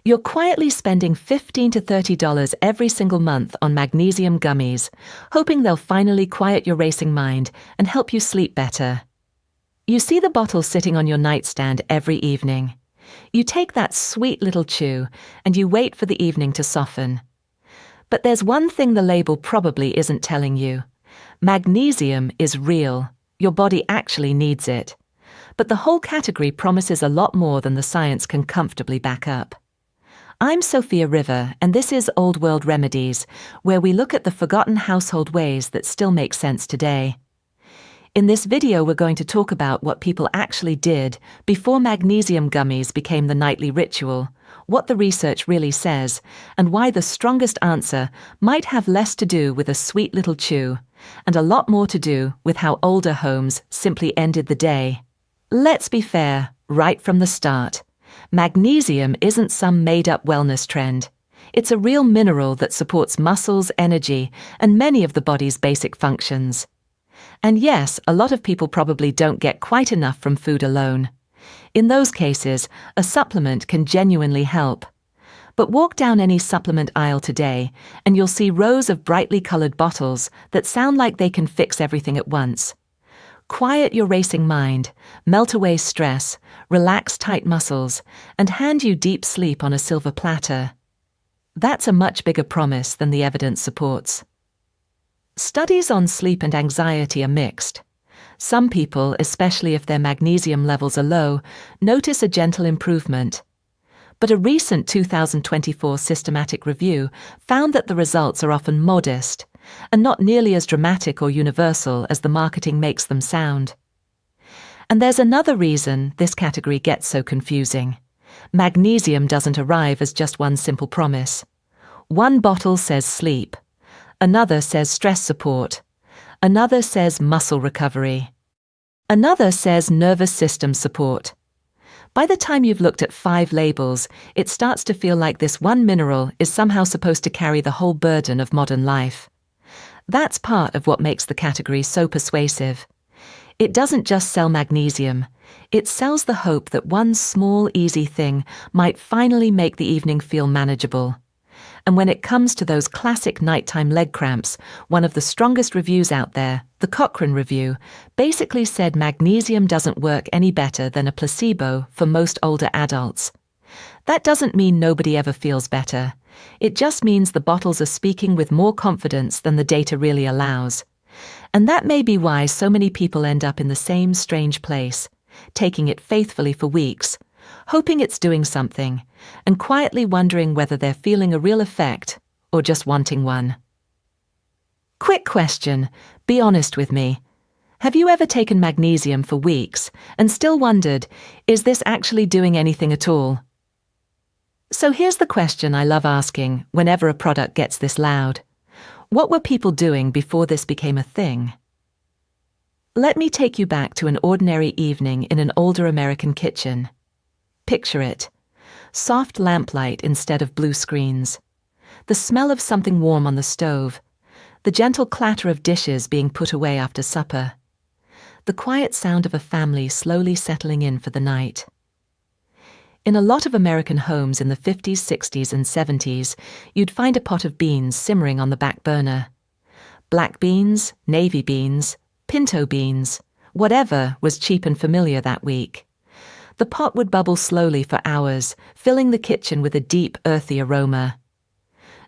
You're quietly spending $15 to $30 every single month on magnesium gummies, hoping they'll finally quiet your racing mind and help you sleep better. You see the bottle sitting on your nightstand every evening. You take that sweet little chew and you wait for the evening to soften. But there's one thing the label probably isn't telling you. Magnesium is real. Your body actually needs it. But the whole category promises a lot more than the science can comfortably back up. I'm Sophia River, and this is Old World Remedies, where we look at the forgotten household ways that still make sense today. In this video, we're going to talk about what people actually did before magnesium gummies became the nightly ritual, what the research really says, and why the strongest answer might have less to do with a sweet little chew, and a lot more to do with how older homes simply ended the day. Let's be fair, right from the start. Magnesium isn't some made-up wellness trend. It's a real mineral that supports muscles, energy, and many of the body's basic functions. And yes, a lot of people probably don't get quite enough from food alone. In those cases, a supplement can genuinely help. But walk down any supplement aisle today, and you'll see rows of brightly colored bottles that sound like they can fix everything at once. Quiet your racing mind, melt away stress, relax tight muscles, and hand you deep sleep on a silver platter. That's a much bigger promise than the evidence supports. Studies on sleep and anxiety are mixed. Some people, especially if their magnesium levels are low, notice a gentle improvement. But a recent 2024 systematic review found that the results are often modest, and not nearly as dramatic or universal as the marketing makes them sound. And there's another reason this category gets so confusing. Magnesium doesn't arrive as just one simple promise. One bottle says sleep, another says stress support, another says muscle recovery, another says nervous system support. By the time you've looked at 5 labels, it starts to feel like this one mineral is somehow supposed to carry the whole burden of modern life. That's part of what makes the category so persuasive. It doesn't just sell magnesium, it sells the hope that one small, easy thing might finally make the evening feel manageable. And when it comes to those classic nighttime leg cramps, one of the strongest reviews out there, the Cochrane review, basically said magnesium doesn't work any better than a placebo for most older adults. That doesn't mean nobody ever feels better. It just means the bottles are speaking with more confidence than the data really allows. And that may be why so many people end up in the same strange place, taking it faithfully for weeks, hoping it's doing something, and quietly wondering whether they're feeling a real effect or just wanting one. Quick question, be honest with me. Have you ever taken magnesium for weeks and still wondered, is this actually doing anything at all? So here's the question I love asking whenever a product gets this loud. What were people doing before this became a thing? Let me take you back to an ordinary evening in an older American kitchen. Picture it. Soft lamplight instead of blue screens. The smell of something warm on the stove. The gentle clatter of dishes being put away after supper. The quiet sound of a family slowly settling in for the night. In a lot of American homes in the 50s, 60s, and 70s, you'd find a pot of beans simmering on the back burner. Black beans, navy beans, pinto beans, whatever was cheap and familiar that week. The pot would bubble slowly for hours, filling the kitchen with a deep, earthy aroma.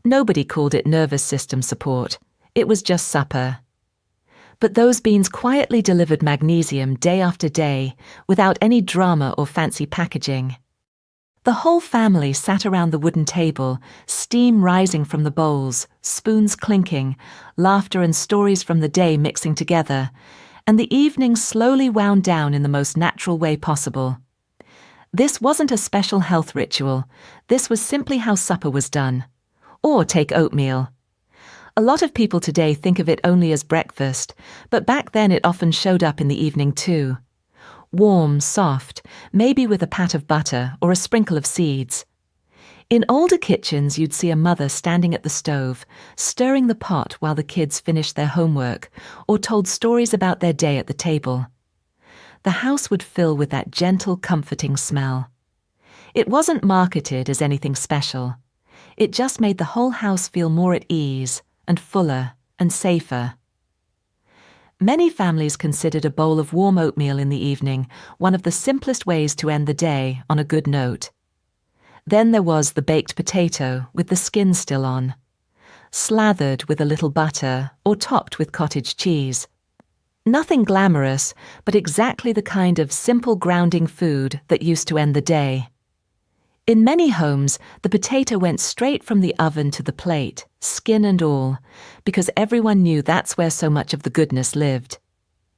Nobody called it nervous system support. It was just supper. But those beans quietly delivered magnesium day after day, without any drama or fancy packaging. The whole family sat around the wooden table, steam rising from the bowls, spoons clinking, laughter and stories from the day mixing together, and the evening slowly wound down in the most natural way possible. This wasn't a special health ritual. This was simply how supper was done. Or take oatmeal. A lot of people today think of it only as breakfast, but back then it often showed up in the evening too. Warm, soft, maybe with a pat of butter or a sprinkle of seeds. In older kitchens, you'd see a mother standing at the stove, stirring the pot while the kids finished their homework or told stories about their day at the table. The house would fill with that gentle, comforting smell. It wasn't marketed as anything special. It just made the whole house feel more at ease and fuller and safer. Many families considered a bowl of warm oatmeal in the evening one of the simplest ways to end the day on a good note. Then there was the baked potato with the skin still on, slathered with a little butter or topped with cottage cheese. Nothing glamorous, but exactly the kind of simple grounding food that used to end the day. In many homes, the potato went straight from the oven to the plate, skin and all, because everyone knew that's where so much of the goodness lived.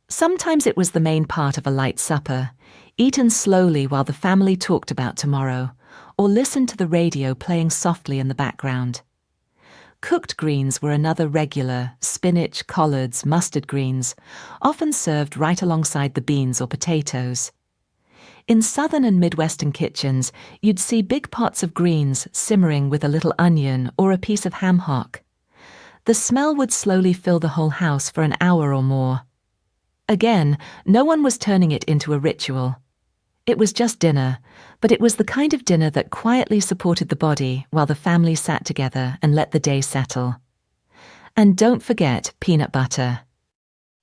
Sometimes it was the main part of a light supper, eaten slowly while the family talked about tomorrow, or listened to the radio playing softly in the background. Cooked greens were another regular: spinach, collards, mustard greens, often served right alongside the beans or potatoes. In southern and Midwestern kitchens, you'd see big pots of greens simmering with a little onion or a piece of ham hock. The smell would slowly fill the whole house for an hour or more. Again, no one was turning it into a ritual. It was just dinner, but it was the kind of dinner that quietly supported the body while the family sat together and let the day settle. And don't forget peanut butter.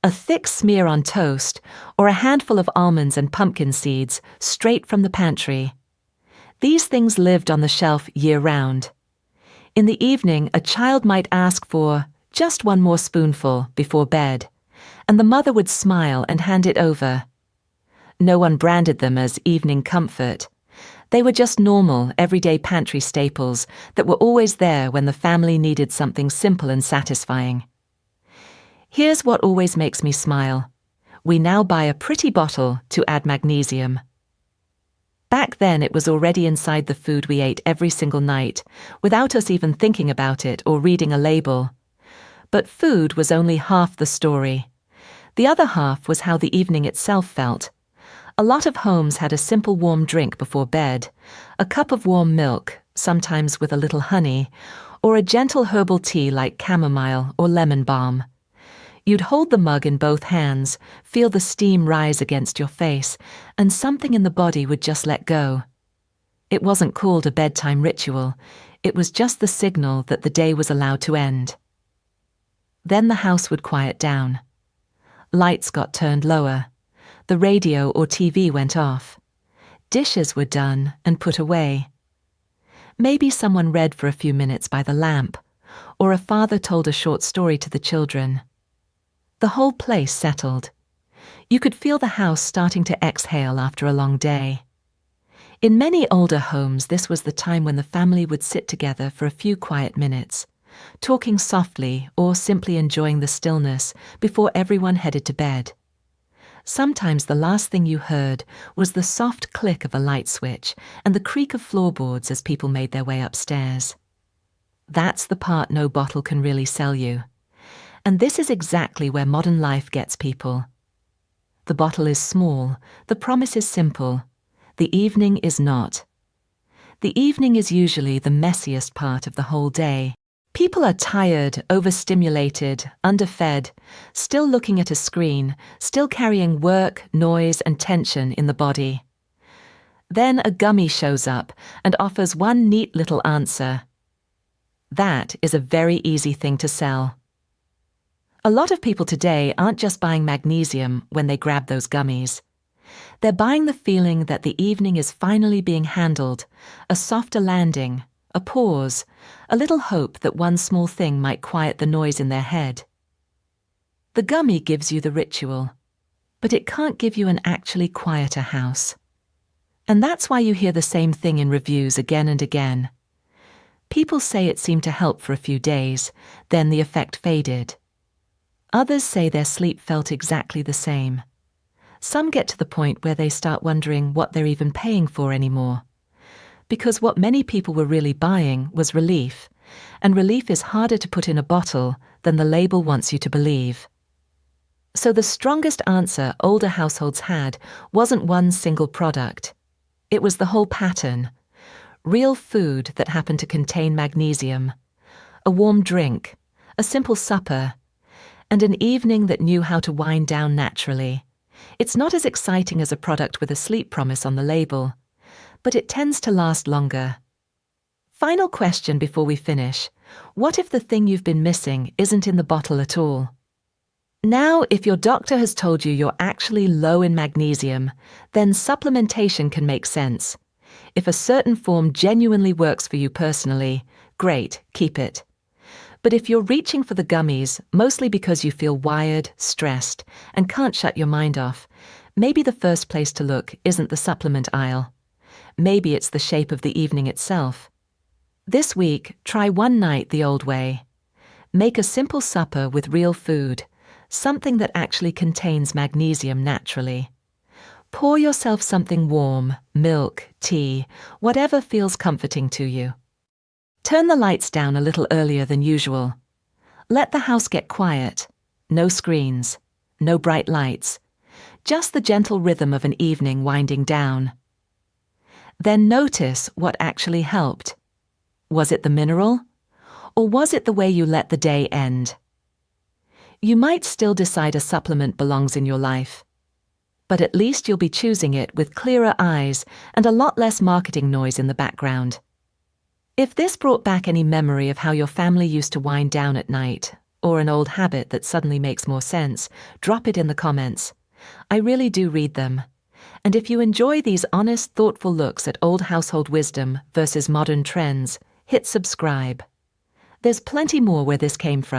A thick smear on toast, or a handful of almonds and pumpkin seeds straight from the pantry. These things lived on the shelf year-round. In the evening, a child might ask for just one more spoonful before bed, and the mother would smile and hand it over. No one branded them as evening comfort. They were just normal, everyday pantry staples that were always there when the family needed something simple and satisfying. Here's what always makes me smile. We now buy a pretty bottle to add magnesium. Back then it was already inside the food we ate every single night, without us even thinking about it or reading a label. But food was only half the story. The other half was how the evening itself felt. A lot of homes had a simple warm drink before bed, a cup of warm milk, sometimes with a little honey, or a gentle herbal tea like chamomile or lemon balm. You'd hold the mug in both hands, feel the steam rise against your face, and something in the body would just let go. It wasn't called a bedtime ritual. It was just the signal that the day was allowed to end. Then the house would quiet down. Lights got turned lower. The radio or TV went off. Dishes were done and put away. Maybe someone read for a few minutes by the lamp, or a father told a short story to the children. The whole place settled. You could feel the house starting to exhale after a long day. In many older homes, this was the time when the family would sit together for a few quiet minutes, talking softly or simply enjoying the stillness before everyone headed to bed. Sometimes the last thing you heard was the soft click of a light switch and the creak of floorboards as people made their way upstairs. That's the part no bottle can really sell you. And this is exactly where modern life gets people. The bottle is small, the promise is simple, the evening is not. The evening is usually the messiest part of the whole day. People are tired, overstimulated, underfed, still looking at a screen, still carrying work, noise, and tension in the body. Then a gummy shows up and offers one neat little answer. That is a very easy thing to sell. A lot of people today aren't just buying magnesium when they grab those gummies. They're buying the feeling that the evening is finally being handled, a softer landing, a pause, a little hope that one small thing might quiet the noise in their head. The gummy gives you the ritual, but it can't give you an actually quieter house. And that's why you hear the same thing in reviews again and again. People say it seemed to help for a few days, then the effect faded. Others say their sleep felt exactly the same. Some get to the point where they start wondering what they're even paying for anymore. Because what many people were really buying was relief, and relief is harder to put in a bottle than the label wants you to believe. So the strongest answer older households had wasn't one single product. It was the whole pattern. Real food that happened to contain magnesium, a warm drink, a simple supper, and an evening that knew how to wind down naturally. It's not as exciting as a product with a sleep promise on the label, but it tends to last longer. Final question before we finish. What if the thing you've been missing isn't in the bottle at all? Now, if your doctor has told you you're actually low in magnesium, then supplementation can make sense. If a certain form genuinely works for you personally, great, keep it. But if you're reaching for the gummies, mostly because you feel wired, stressed, and can't shut your mind off, maybe the first place to look isn't the supplement aisle. Maybe it's the shape of the evening itself. This week, try one night the old way. Make a simple supper with real food, something that actually contains magnesium naturally. Pour yourself something warm, milk, tea, whatever feels comforting to you. Turn the lights down a little earlier than usual. Let the house get quiet. No screens, no bright lights, just the gentle rhythm of an evening winding down. Then notice what actually helped. Was it the mineral? Or was it the way you let the day end? You might still decide a supplement belongs in your life, but at least you'll be choosing it with clearer eyes and a lot less marketing noise in the background. If this brought back any memory of how your family used to wind down at night, or an old habit that suddenly makes more sense, drop it in the comments. I really do read them. And if you enjoy these honest, thoughtful looks at old household wisdom versus modern trends, hit subscribe. There's plenty more where this came from.